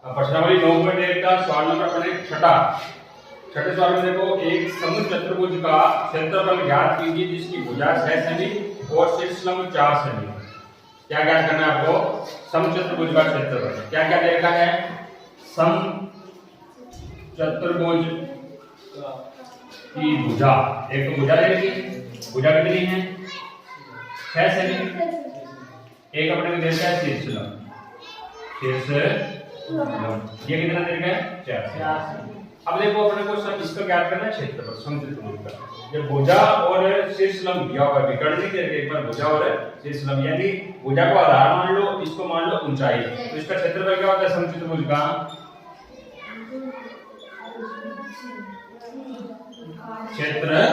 प्रश्नावली 9.1 का सवाल नंबर अपने छठे सवाल में देखो, एक समूह चतुर्भुज का क्षेत्रफल ज्ञात कीजिए जिसकी भुजा 6 सेमी और शीर्ष लंब 4 सेमी। क्या ज्ञात करना है आपको? सम चतुर्भुज का क्षेत्रफल क्या क्या दे रखा है? सम चतुर्भुज की भुजा, एक तो भुजा दे रखी, भुजा कितनी है? 6 सेमी। एक अपने को देता है शीर्ष लंब, ये कितना दे रखा है? 4। अब देखो अपने को सब इसका ज्ञात करना है क्षेत्रफल सम चतुर्भुज का। ये भुजा और शीर्ष लंब दिया हुआ है, विकर्ण नहीं दे रखे, एक बार भुजा और शीर्ष लंब, यानी भुजा को आधार मान लो, इसको मान लो ऊंचाई, तो इसका क्षेत्रफल क्या होता है सम चतुर्भुज का? क्षेत्रफल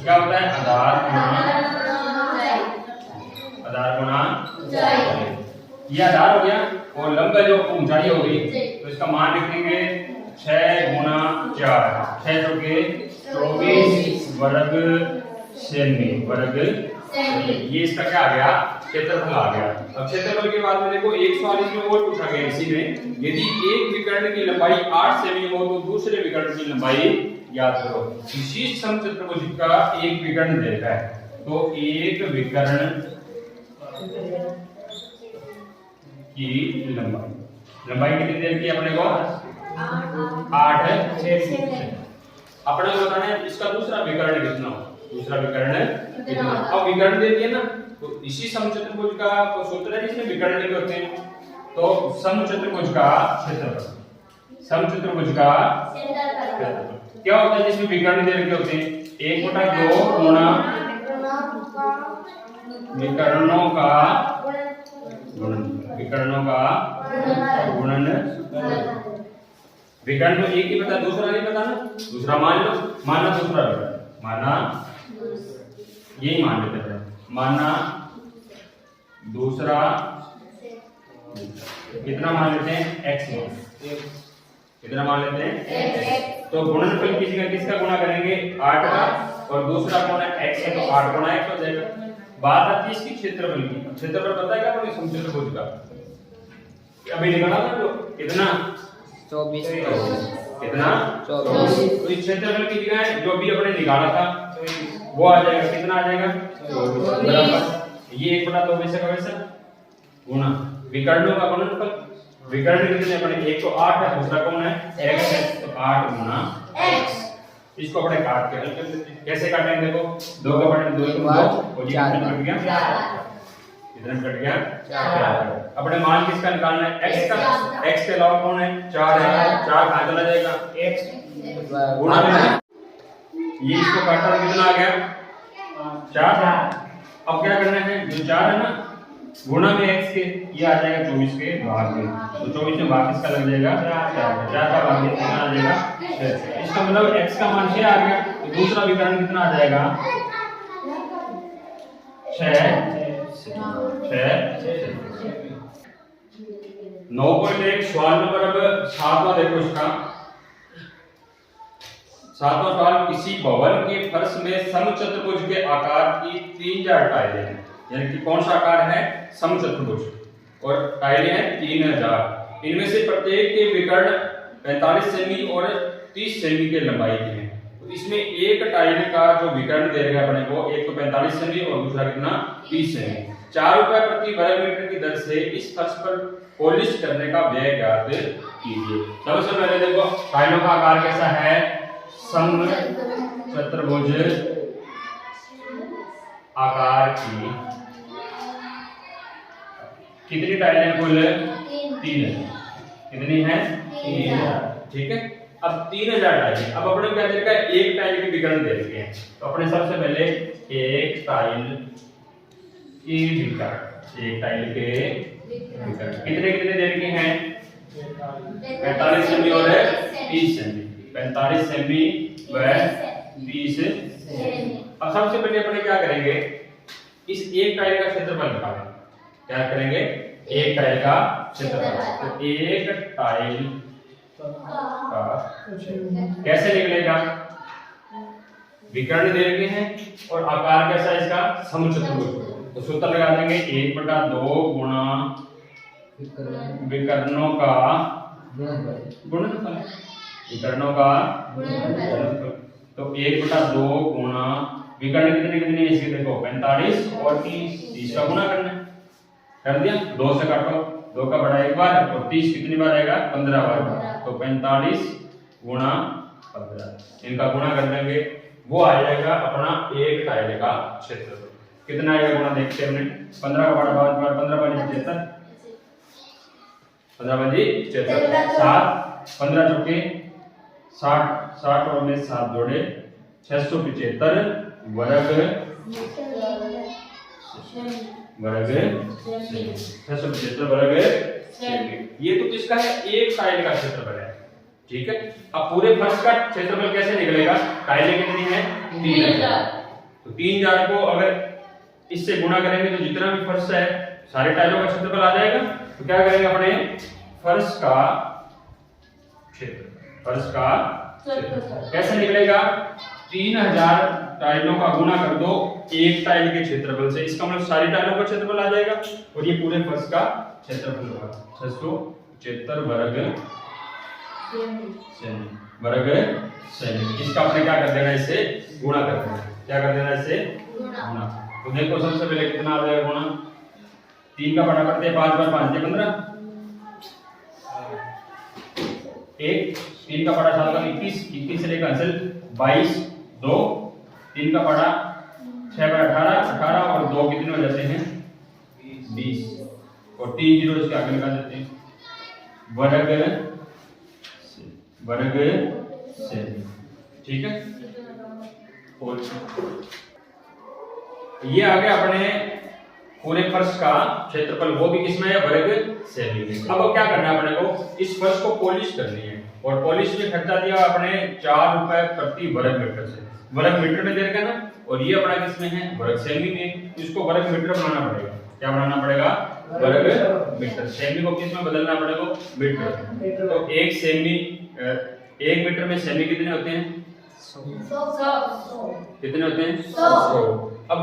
क्या होता है? आधार गुणा ऊंचाई। ये आधार हो गया और लंब जो ऊंचाई होगी, तो इसका मान लिखेंगे 6 गुणा 4, 6 चौके 24 वर्ग सेमी, ये इसका क्या आ गया? क्षेत्रफल आ गया। अब क्षेत्रफल के बाद में देखो एक सवाल इसमें और पूछा गया इसी में, यदि एक विकर्ण की लंबाई 8 सेमी हो तो दूसरे विकर्ण की लंबाई ज्ञात करो। विशिष्ट सम चतुर्भुज का एक विकर्ण दे रखा है, तो एक विकर्ण की लंबाई कितनी देर की अपने को? 8 है। अपने को बताना है इसका दूसरा विकर्ण कितना हो, दूसरा विकर्ण कितना। अब विकर्ण दे दिए ना, तो इसी समचतुर्भुज का सूत्र है जिसमें विकर्ण लिखे होते हैं, तो समचतुर्भुज का क्षेत्रफल, समचतुर्भुज का क्षेत्रफल क्या होता है जिसमें विकर्ण दे रखे होते हैं? 1/2 गुणा विकर्णों का गुणन। विकर्ण तो एक ही पता, दूसरा नहीं पता ना, दूसरा मान लो, माना दूसरा विकर्ण, माना यही मान लेते हैं, माना दूसरा कितना मान लेते हैं? x मान, कितना मान लेते हैं? तो गुणनफल किसका गुणा करेंगे? 8 का, और दूसरा गुणा x है तो 8 गुणा x हो जाएगा। बात आती है इसकी क्षेत्रफल की। क्षेत्रफल पता है क्या आपको समचतुर्भुज का? अभी निकाला ना, तो कितना? 24 कितना? 24। तो इस क्षेत्रफल की जगह जो भी अपने निकाला था वो आ जाएगा, कितना आ जाएगा? बराबर ये 1/2 का वैसा गुणा विकर्णों का गुणनफल। विकर्ण कितने अपने? एक तो 8 है, दूसरा कौन है? x है, तो 8 गुणा x। इसको अपने काट के हल कर लेते हैं। कैसे काटेंगे? देखो 2 का बटे 2 और ये कितना कट गया? 4। अपने मान किसका निकालना है? x का। x के अलावा कौन है? 4 है, 4 कहां चला जाएगा? x गुणा में ये इसको काटा तो कितना आ गया? 4। अब क्या करना है? जो 4 है ना, गुणा में x के, ये आ जाएगा 24 के भाग में, तो 24 में भाग किसका लग जाएगा? 4 का भाग कितना आ जाएगा? 6। इसका मतलब x का मान 6 आ गया, तो दूसरा विकर्ण कितना आ जाएगा? 6। 9.1 सवाल नंबर अब 7वां देखो इसका। 7वां सवाल, किसी भवन के फर्श में समचतुर्भुज के आकार की 3000 टाइलें हैं, यानी कि कौन सा आकार है? समचतुर्भुज, और टाइलें हैं 3000। इनमें से प्रत्येक के विकर्ण 45 सेमी और 30 सेमी के लंबाई के हैं। तो इसमें एक टाइल का जो विकर्ण दे रहा है अपने को, एक तो 45 सेमी और दूसरा कितना? 30 सेमी। 4 रुपए प्रति वर्ग मीटर की दर से इस फर्श पर पॉलिश करने का व्यय ज्ञात कीजिए। सबसे पहले देखो टाइलों का आकार कैसा है? समचतुर्भुज आकार की कितनी टाइलें हैं? कुल 3 है। कितनी है? 3। ठीक है। अब 3000 टाइल, अब अपने क्या दे रखा है? एक टाइल के विकर्ण दे रखे हैं, तो अपने सबसे पहले एक टाइल की विकर्ण, एक टाइल के विकर्ण कितने कितने दे रखे हैं? 45 सेमी और 30 सेमी, 45 सेमी व 30 सेमी। अब सबसे पहले अपने क्या करेंगे? इस एक टाइल का क्षेत्रफल निकालें। क्या करेंगे? एक टाइल का क्षेत्रफल, तो एक टाइल का कैसे निकलेगा? विकर्ण दे रखे हैं और आकार कैसा है इसका? समचतुर्भुज, तो सूत्र लगा देंगे 1/2 गुणा विकर्णों का गुणनफल। विकर्णों का गुणनफल। तो 1/2 गुणा विकर्ण कितने कितने इसके देखो 45 और 30 का गुणा करना है। कर दिया, 2 से काटो, 2 का बड़ा एक बार और 30 कितनी बार आएगा 15 बार। तो 45 गुणा 15 इनका गुणा कर देंगे, वो आ जाएगा अपना एक टाइल का क्षेत्रफल। कितना आएगा गुणा देखते हैं हमने। 15 का बड़ा 5 बार 15 बार 75 15 बार 75 7 15 चौके 60 60 और में 7 जोड़े 675 वर्ग 675 वर्ग। ये तो किसका है, एक टाइल का क्षेत्रफल है। ठीक है, अब पूरे फर्श का क्षेत्रफल कैसे निकलेगा। टाइलें कितनी है 3000। तो 3000 को अगर इससे गुणा करेंगे तो जितना भी फर्श है सारे टाइलों का क्षेत्रफल आ जाएगा। तो क्या करेंगे अपने फर्श का क्षेत्रफल। फर्श का कैसे निकलेगा, 3000 टाइलों का गुणा कर दो एक टाइल के क्षेत्रफल से। इसका मतलब सारी टाइलों का क्षेत्रफल आ जाएगा और ये पूरे फर्श का क्षेत्रफल होगा 675 वर्ग सेमी। इसका अपने क्या कर देना, इससे गुणा कर देना। क्या कर देना, इससे गुणा। तो देखो सबसे पहले कितना आ जाएगा गुणा। 3 का बड़ा करते हैं 5 बार 5 15 1 3 का बड़ा 7 21 से लेकर अंशल 22 2 3 का बड़ा 6 बार 18 और 2 कितने हो जाते हैं 20 और 3 जीरो इसके आगे लगा देते हैं वर्ग सेमी। ठीक है, और ये आ गया अपने पूरे फर्श का क्षेत्रफल, वो भी किसमें है वर्ग सेमी में। अब क्या करना है अपने को, इस फर्श को पॉलिश करनी है और पॉलिश में खर्चा दिया अपने 4 रुपए प्रति वर्ग मीटर से। वर्ग मीटर में दे रखा ना, और ये अपना किसमें है वर्ग सेमी में। इसको वर्ग मीटर बनाना पड़ेगा। क्या बनाना पड़ेगा, वर्ग मीटर। सेमी को किसमें बदलना पड़ेगा, मीटर। तो 1 सेमी 1 मीटर में सेमी कितने होते हैं 100। कितने होते हैं 100। अब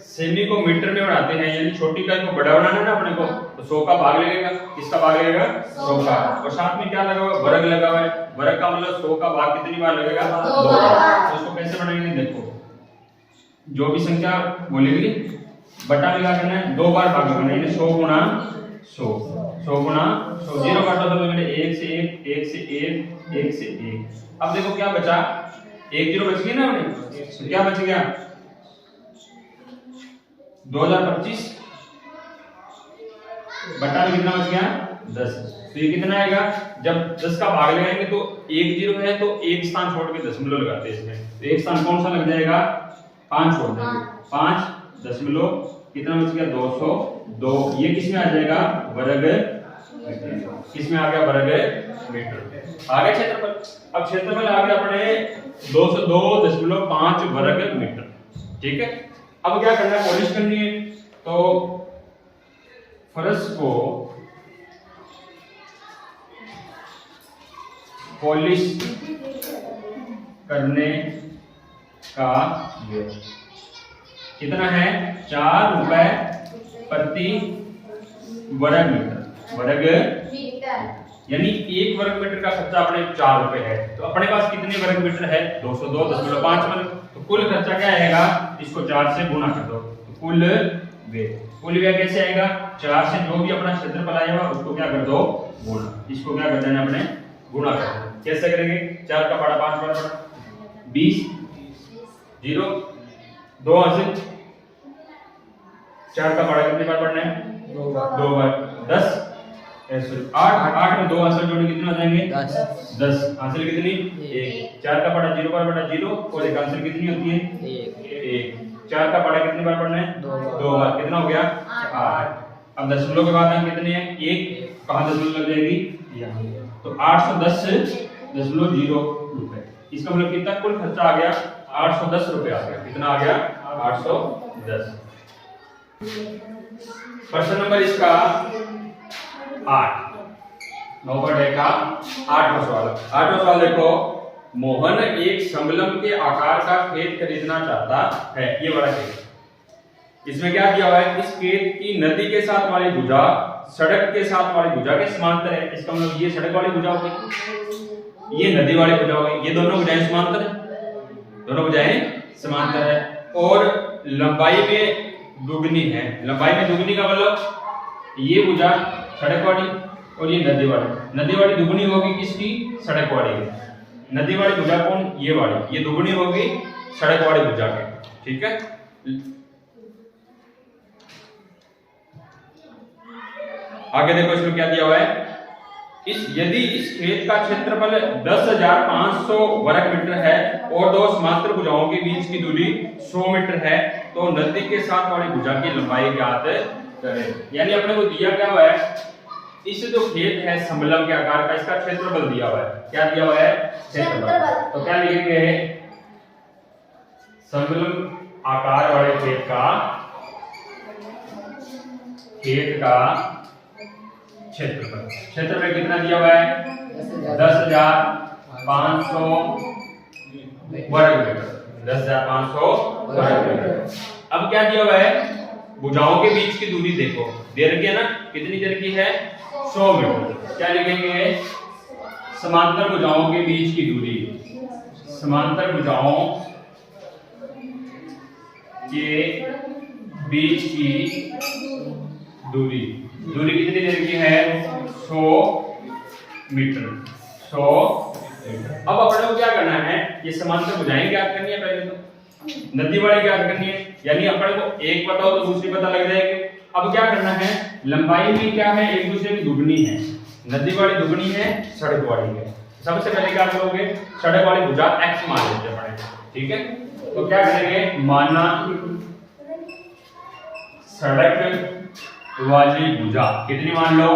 सेमी को मीटर में बनाते हैं, यानी छोटी इकाई को बड़ा बनाना है ना अपने को, तो 100 का भाग लगेगा। किसका भाग लगेगा 100 का। और साथ में क्या लगा हुआ है, वर्ग लगा हुआ है। वर्ग का मतलब 100 का भाग कितनी बार लगेगा 2 बार। तो इसको कैसे बनाएंगे, देखो जो भी संख्या बोलेगी बटा लगा करना है, 2 बार भाग करना है। 100 गुणा 100 जीरो काटो तो मेरे 1 से 1 1 से 1 1 से 1। अब देखो क्या बचा, 1 जीरो बच गई ना अपने, तो क्या बच गया 2025 बटा में कितना बच गया 10। तो ये कितना आएगा, जब 10 का भाग लगाएंगे तो 1 जीरो है तो एक स्थान छोड़ के दशमलव लगाते हैं इसमें। तो एक स्थान कौन सा लग जाएगा 5 छोड़ देंगे 5 दशमलव कितना बच गया 202। ये किसमें आ जाएगा वर्ग मीटर। किसमें आ गया वर्ग मीटर। आ गया क्षेत्रफल। अब क्षेत्रफल आ गया अपने 202.5 वर्ग मीटर। ठीक है, अब क्या करना है, पॉलिश करनी है। तो फर्श को पॉलिश करने का कितना है 4 रुपए प्रति वर्ग मीटर। वर्ग यानी 1 वर्ग मीटर का खर्चा अपने 4 रुपए है। तो अपने पास कितने वर्ग मीटर है 202.5 वर्ग। तो कुल खर्चा क्या आएगा, इसको 4 से गुणा कर दो तो कुल व्यय कैसे आएगा, 4 से जो भी अपना क्षेत्रफल आएगा उसको क्या कर दो गुणा। इसको क्या कर देना अपने गुणा कर देना। कैसे करेंगे, 4 का बड़ा 5 बार बड़ा 20 जीरो 2 अंश 4 का बड़ा कितनी बार पढ़ना है 2 बार 10 8 में 2 आंसर जोड़ने कितने हो जाएंगे 10 आंसर कितनी 1। 4 का बड़ा 0 बार बड़ा 0 और एक आंसर कितनी होती है 1। 4 का बड़ा कितनी बार पढ़ना है 2 बार। कितना हो गया 8। अब दशमलव के बाद कितनी है 1, कहां दशमलव लग जाएगी यहाँ। तो 810.0 रुपए। इसका मतलब कितना कुल खर्चा आ गया 810 रुपए आ गया। कितना आ गया 810। प्रश्न नंबर इसका 8 9 का 8वां सवाल। 8वां सवाल देखो, मोहन एक समलंब के आकार का खेत खरीदना चाहता है। ये बड़ा खेत, इसमें क्या किया हुआ है, इस खेत की नदी के साथ वाली भुजा सड़क के साथ वाली भुजा के समांतर है। इसका मतलब ये सड़क वाली भुजा होगी, ये नदी वाली भुजा होगी। ये दोनों भुजाएं समांतर है, दोनों भुजाएं समांतर है। और लंबाई में दुगनी है। लंबाई में दुगनी का मतलब ये भुजा सड़क वाली और ये नदी वाली। नदी वाली दुगनी होगी किसकी? सड़क वाली की। नदी वाली भुजा कौन? ये वाली। ये दुगनी होगी सड़क वाली भुजा की। ठीक है। आगे देखो इसमें क्या दिया हुआ है। यदि इस खेत का क्षेत्रफल 10,500 वर्ग मीटर है और दो समांतर भुजाओं के बीच की दूरी 100 मीटर है तो नदी के साथ वाली भुजा की लंबाई ज्ञात करें। यानी अपने को दिया क्या हुआ है, इस जो खेत है समलंब के आकार का, इसका क्षेत्रफल दिया हुआ है। क्या दिया हुआ है? क्षेत्रफल। तो क्या लिखेंगे? समलंब आकार वाले खेत का क्षेत्रफल। क्षेत्रफल कितना दिया हुआ है? 10,500 वर्ग मीटर। 10,500 वर्ग मीटर। अब क्या दिया हुआ है? भुजाओं के बीच की दूरी देखो, दे रखी है ना, कितनी देर की है? 100 मीटर। क्या लिखेंगे? समांतर भुजाओं के बीच की दूरी, समांतर भुजाओं के बीच की दूरी, दूरी कितनी देर की है? 100 मीटर। 100 मीटर। अब अपने को क्या करना है? ये समांतर भुजाएं ज्ञात करनी है, पहले तो नदी वाली ज्ञात करनी है। यानी अपने को एक पता हो तो दूसरी पता लग जाएगी। अब क्या करना है? लंबाई में क्या है? एक दूसरे की दुगनी है। नदी वाली दुगनी है, सड़क वाली है। सबसे पहले क्या करोगे? सड़क वाली भुजा x मान लेते हैं। ठीक है। तो क्या करेंगे? माना सड़क वाली भुजा कितनी मान लो?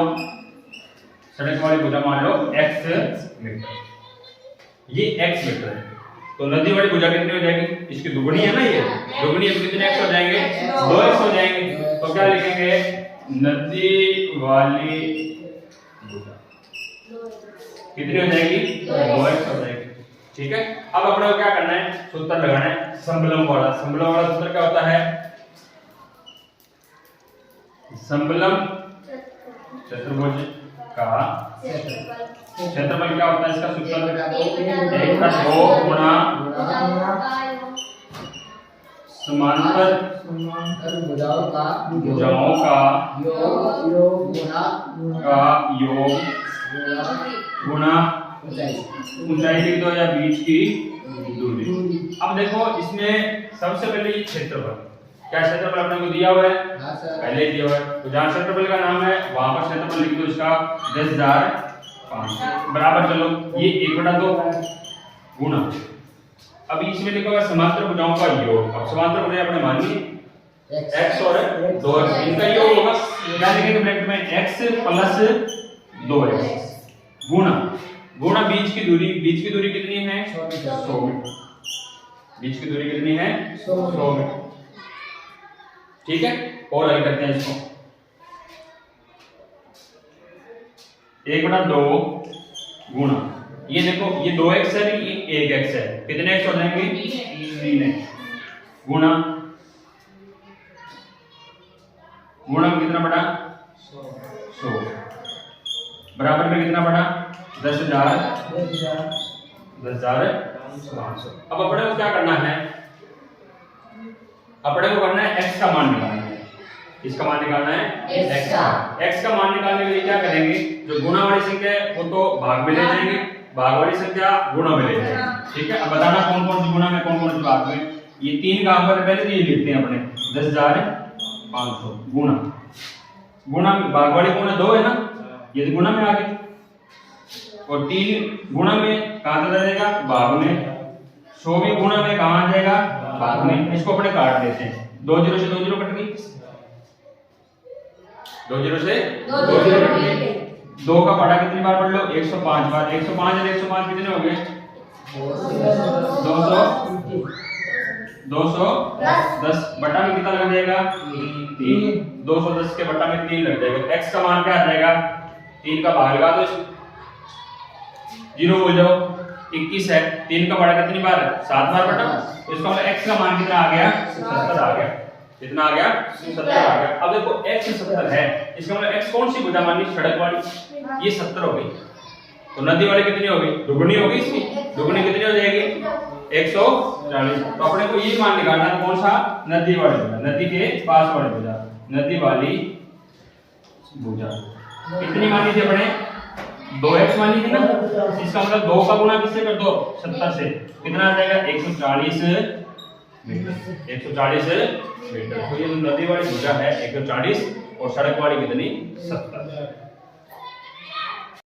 सड़क वाली भुजा मान लो x मीटर। ये x मीटर है। तो नदी वाली भुजा कितनी हो जाएगी? इसकी दुगनी है ना, ये दुगनी है तो कितने x हो जाएंगे? 2x हो जाएंगे। तो क्या लिखेंगे? नदी वाली भुजा कितनी हो जाएगी? 2x हो जाएगी। ठीक है। अब अपने को क्या करना है? सूत्र लगाना है समलंब वाला। समलंब वाला सूत्र क्या होता है? समलंब चतुर्भुज का क्षेत्रफल क्या होता है? इसका सूत्र 1/2 गुणा समांतर भुजाओं का योग गुणा ऊंचाई लिख दो या बीच की दूरी। अब देखो इसमें सबसे पहले ये क्षेत्रफल, क्या क्षेत्रफल अपने को दिया हुआ है? पहले दिया हुआ है। तो जहां क्षेत्रफल का नाम है वहां पर क्षेत्रफल लिख दो इसका 10,500 बराबर। चलो ये 1/2 गुणा, अब इसमें लिखा हुआ समांतर भुजाओं का योग। अब समांतर भुजाएं अपने मानिए x और 2x, इनका योग होगा। क्या लिखेंगे ब्रैकेट में? x + 2x गुणा बीच की दूरी। बीच की दूरी कितनी है? 100 मीटर। बीच की दूरी कितनी है? 100 मीटर। ठीक है। और हल करते हैं इसको। 1/2 गुणा, ये देखो ये 2x है, ये 1x है। कितने x हो जाएंगे? 3x गुणा में कितना बड़ा? 100 बराबर में कितना बड़ा? 10,500। अब अपने को क्या करना है? अपने को करना है x का मान निकालना है। इसका मान निकालना है x का मान निकालने के लिए क्या करेंगे? जो गुणा वाली संख्या है वो तो भाग में ले जाएंगे, भाग वाली संख्या गुणा में ले जाएंगे। ठीक है। अब बताना कौन कौन सी गुणा में, कौन कौन सी भाग में। ये 3 कहां पर? पहले तो ये लिखते हैं अपने 10,500 गुणा में भाग वाली गुणा 2 है ना, ये तो गुणा में आ गई। और 3 गुणा में कहां तक जाएगा? भाग में। 100 भी गुणा में कहां आ जाएगा? भाग में। इसको अपने काट देते हैं। 2 0 से 2 0 कट गई, 2 0 से 2 0 कट गई। 2 का पढ़ा कितनी बार पढ़ लो? 105 बार। 105 और 105 कितने हो गए? 210 बटा में कितना लग जाएगा? 3। 210 के बटा में 3 लग जाएगा। x का मान क्या आ जाएगा? 3 का भाग लगा दो, 0 हो जाओ। 21 है, 3 का बड़ा कितनी बार? 7 बार बटा। तो इसका मतलब x का मान कितना आ गया? 70 आ गया। कितना आ गया 70 आ गया। अब देखो x 70 है, इसका मतलब x कौन सी भुजा मानी, सड़क वाली, ये 70 हो गई। तो नदी वाली कितनी होगी, दुगुनी होगी इसकी, दुगुनी कितनी हो जाएगी 140। तो अपने को ये मान निकालना कौन सा, नदी वाली भुजा, नदी के पास वाली भुजा, नदी वाली भुजा कितनी मानी थी अपने 2x मानी थी ना, इसका मतलब 2 का गुणा किससे कर दो 70 से, कितना आ जाएगा 140 मीटर, 140 मीटर। तो ये नदी वाली भुजा है 140 और सड़क वाली कितनी 70।